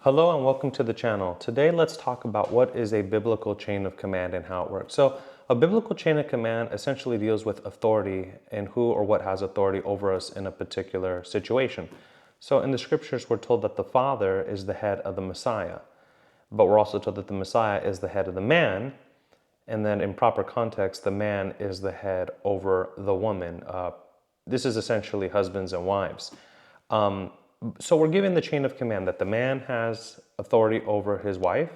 Hello and welcome to the channel. Today let's talk about what is a biblical chain of command and how it works. So a biblical chain of command essentially deals with authority and who or what has authority over us in a particular situation. So in the scriptures we're told that the Father is the head of the Messiah, but we're also told that the Messiah is the head of the man, and then in proper context the man is the head over the woman. This is essentially husbands and wives. So we're given the chain of command that the man has authority over his wife,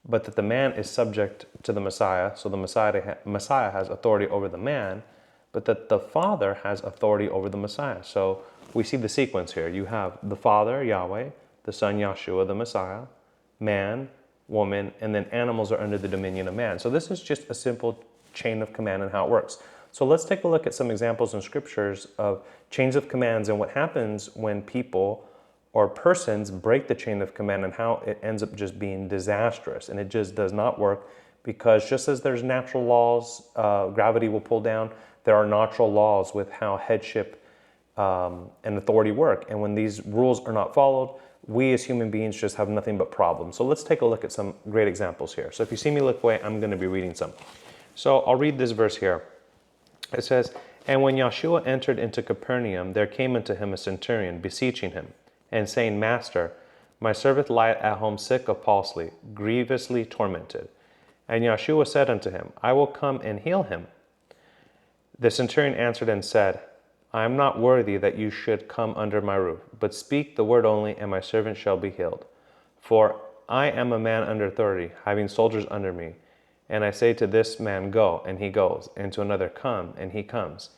but that the man is subject to the Messiah. So the Messiah has authority over the man, but that the Father has authority over the Messiah. So we see the sequence here. You have the Father, Yahweh, the Son, Yahshua, the Messiah, man, woman, and then animals are under the dominion of man. So this is just a simple chain of command and how it works. So let's take a look at some examples in scriptures of chains of commands and what happens when people or persons break the chain of command and how it ends up just being disastrous. And it just does not work because just as there's natural laws, gravity will pull down, there are natural laws with how headship and authority work. And when these rules are not followed, we as human beings just have nothing but problems. So let's take a look at some great examples here. So if you see me look away, I'm going to be reading some. So I'll read this verse here. It says, "And when Yahshua entered into Capernaum, there came unto him a centurion, beseeching him, and saying, Master, my servant lieth at home sick of palsy, grievously tormented. And Yahshua said unto him, I will come and heal him. The centurion answered and said, I am not worthy that you should come under my roof, but speak the word only, and my servant shall be healed. For I am a man under authority, having soldiers under me. And I say to this man, go, and he goes, and to another, come, and he comes.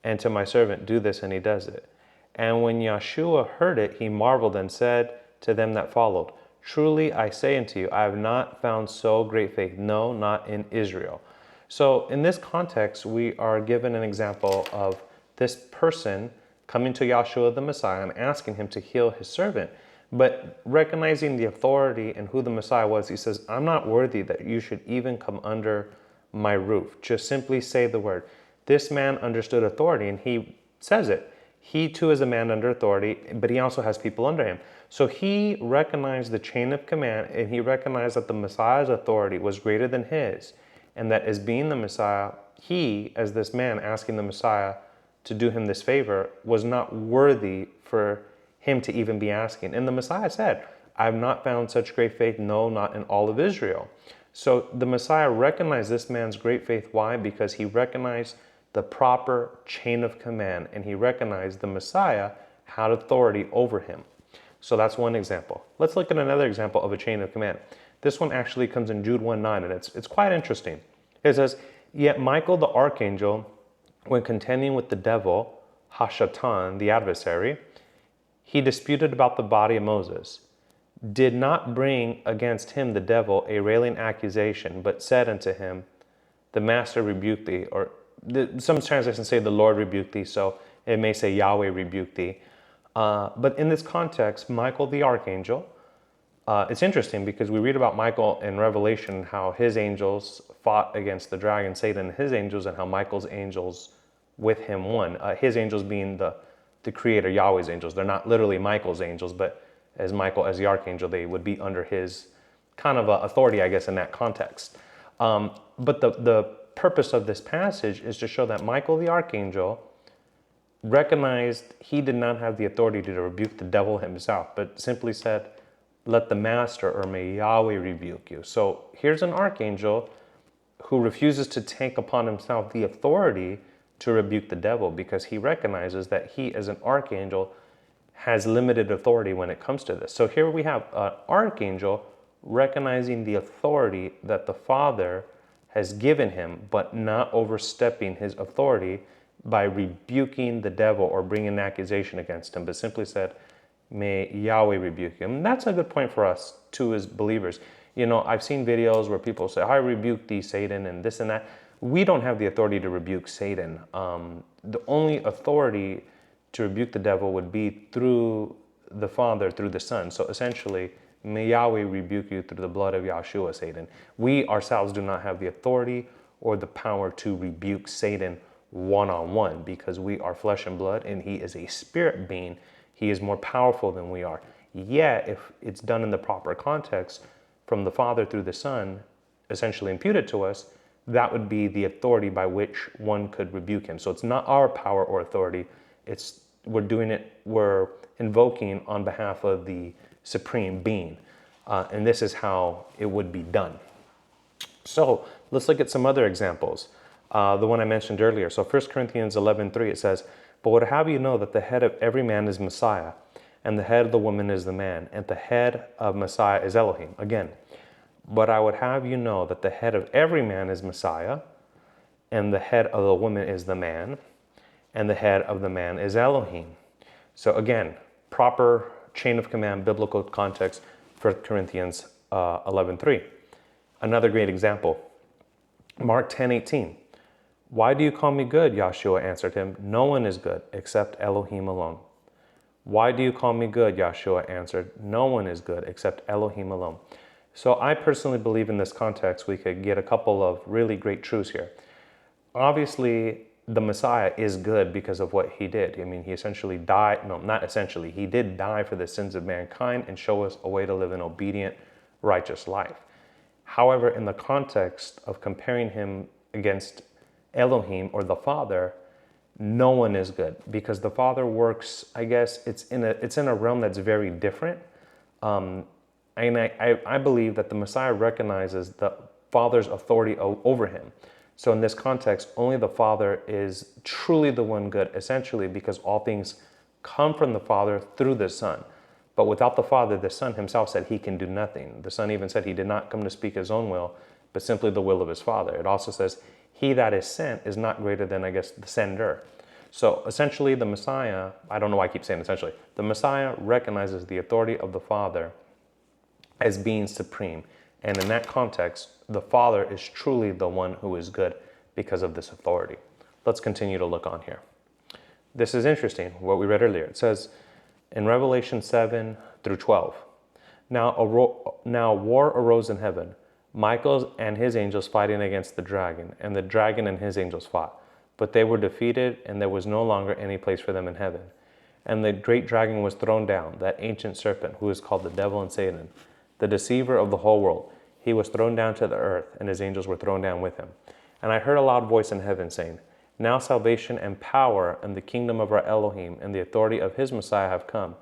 And to my servant, do this, and he does it. And when Yahshua heard it, he marveled and said to them that followed, Truly I say unto you, I have not found so great faith, no, not in Israel." So in this context, we are given an example of this person coming to Yahshua the Messiah and asking him to heal his servant. But recognizing the authority and who the Messiah was, he says, I'm not worthy that you should even come under my roof. Just simply say the word. This man understood authority, and he says it. He too is a man under authority, but he also has people under him. So he recognized the chain of command, and he recognized that the Messiah's authority was greater than his, and that as being the Messiah, he, as this man asking the Messiah to do him this favor, was not worthy for him to even be asking. And the Messiah said, I have not found such great faith, no, not in all of Israel. So the Messiah recognized this man's great faith. Why? Because he recognized the proper chain of command, and he recognized the Messiah had authority over him. So that's one example. Let's look at another example of a chain of command. This one actually comes in Jude 1:9, and it's quite interesting. It says, Yet Michael the archangel, when contending with the devil, Hashatan, the adversary, he disputed about the body of Moses, did not bring against him the devil a railing accusation, but said unto him, The master rebuked thee, or some translations say the Lord rebuked thee, so it may say Yahweh rebuked thee. But in this context, Michael the archangel, it's interesting because we read about Michael in Revelation, how his angels fought against the dragon, Satan, and his angels, and how Michael's angels with him won. His angels being the creator, Yahweh's angels. They're not literally Michael's angels, but as Michael, as the archangel, they would be under his kind of authority, I guess, in that context. But the purpose of this passage is to show that Michael the archangel recognized he did not have the authority to rebuke the devil himself, but simply said, let the master, or may Yahweh rebuke you. So here's an archangel who refuses to take upon himself the authority to rebuke the devil because he recognizes that he, as an archangel, has limited authority when it comes to this. So here we have an archangel recognizing the authority that the Father has given him, but not overstepping his authority by rebuking the devil or bringing an accusation against him, but simply said, may Yahweh rebuke him. And that's a good point for us too as believers. You know, I've seen videos where people say, I rebuke thee, Satan, and this and that. We don't have the authority to rebuke Satan. The only authority to rebuke the devil would be through the Father, through the Son. So essentially, may Yahweh rebuke you through the blood of Yahshua, Satan. We ourselves do not have the authority or the power to rebuke Satan one-on-one because we are flesh and blood, and he is a spirit being. He is more powerful than we are. Yet, if it's done in the proper context, from the Father through the Son, essentially imputed to us, that would be the authority by which one could rebuke him. So it's not our power or authority. We're invoking on behalf of the supreme being. And this is how it would be done. So let's look at some other examples. The one I mentioned earlier. So 1 Corinthians 11:3, it says, "But would have you know that the head of every man is Messiah, and the head of the woman is the man, and the head of Messiah is Elohim." Again, "But I would have you know that the head of every man is Messiah, and the head of the woman is the man, and the head of the man is Elohim." So again, proper chain of command, biblical context, 1 Corinthians 11:3. Another great example, Mark 10:18. "Why do you call me good?" Yahshua answered him. "No one is good except Elohim alone." "Why do you call me good?" Yahshua answered. "No one is good except Elohim alone." So I personally believe in this context we could get a couple of really great truths here. Obviously, the Messiah is good because of what he did. I mean, he essentially died. No, not essentially. He did die for the sins of mankind and show us a way to live an obedient, righteous life. However, in the context of comparing him against Elohim or the Father, no one is good because the Father works, I guess, it's in a realm that's very different. And I believe that the Messiah recognizes the Father's authority over him. So in this context, only the Father is truly the one good, essentially because all things come from the Father through the Son. But without the Father, the Son himself said he can do nothing. The Son even said he did not come to speak his own will, but simply the will of his Father. It also says, he that is sent is not greater than, I guess, the sender. So essentially the Messiah, I don't know why I keep saying essentially, the Messiah recognizes the authority of the Father as being supreme. And in that context, the Father is truly the one who is good because of this authority. Let's continue to look on here. This is interesting, what we read earlier. It says in Revelation 7 through 12, Now war arose in heaven, Michael and his angels fighting against the dragon, and the dragon and his angels fought. But they were defeated, and there was no longer any place for them in heaven. And the great dragon was thrown down, that ancient serpent, who is called the devil and Satan, the deceiver of the whole world. He was thrown down to the earth, and his angels were thrown down with him. And I heard a loud voice in heaven saying, Now salvation and power and the kingdom of our Elohim and the authority of his Messiah have come.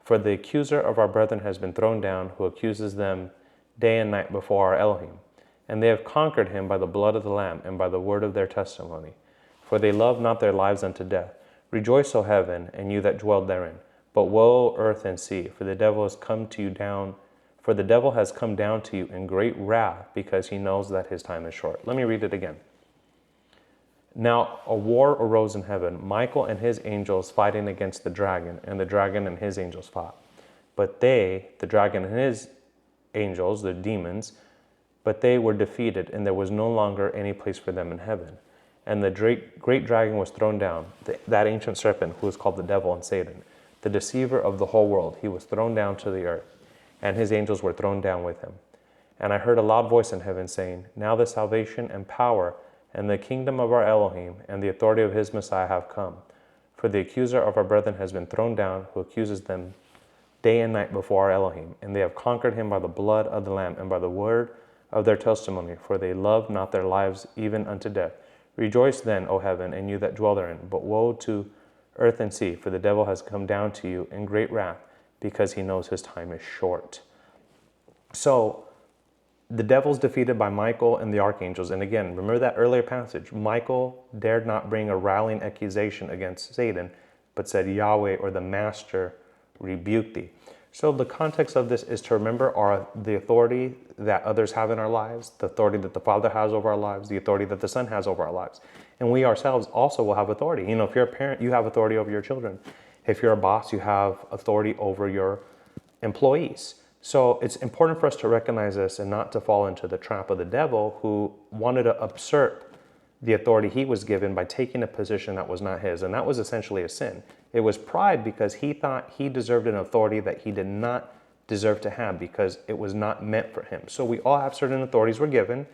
For the accuser of our brethren has been thrown down, who accuses them day and night before our Elohim. And they have conquered him by the blood of the Lamb and by the word of their testimony. For they love not their lives unto death. Rejoice, O heaven, and you that dwell therein. But woe, earth and sea, for the devil has come down to you in great wrath, because he knows that his time is short. Let me read it again. Now a war arose in heaven, Michael and his angels fighting against the dragon, and the dragon and his angels fought. But they, the dragon and his angels, the demons, but they were defeated, and there was no longer any place for them in heaven. And the great dragon was thrown down, that ancient serpent who is called the devil and Satan, the deceiver of the whole world. He was thrown down to the earth, and his angels were thrown down with him. And I heard a loud voice in heaven saying, Now the salvation and power and the kingdom of our Elohim and the authority of his Messiah have come. For the accuser of our brethren has been thrown down, who accuses them day and night before our Elohim. And they have conquered him by the blood of the Lamb and by the word of their testimony, for they love not their lives even unto death. Rejoice then, O heaven, and you that dwell therein. But woe to earth and sea, for the devil has come down to you in great wrath, because he knows his time is short. So the devil's defeated by Michael and the archangels. And again, remember that earlier passage. Michael dared not bring a rallying accusation against Satan, but said, Yahweh, or the Master, rebuke thee. So the context of this is to remember the authority that others have in our lives, the authority that the Father has over our lives, the authority that the Son has over our lives. And we ourselves also will have authority. You know, if you're a parent, you have authority over your children. If you're a boss, you have authority over your employees. So it's important for us to recognize this and not to fall into the trap of the devil, who wanted to usurp the authority he was given by taking a position that was not his. And that was essentially a sin. It was pride because he thought he deserved an authority that he did not deserve to have, because it was not meant for him. So we all have certain authorities we're given,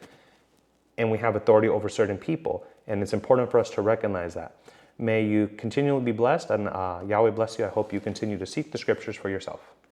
and we have authority over certain people. And it's important for us to recognize that. May you continually be blessed, and Yahweh bless you. I hope you continue to seek the scriptures for yourself.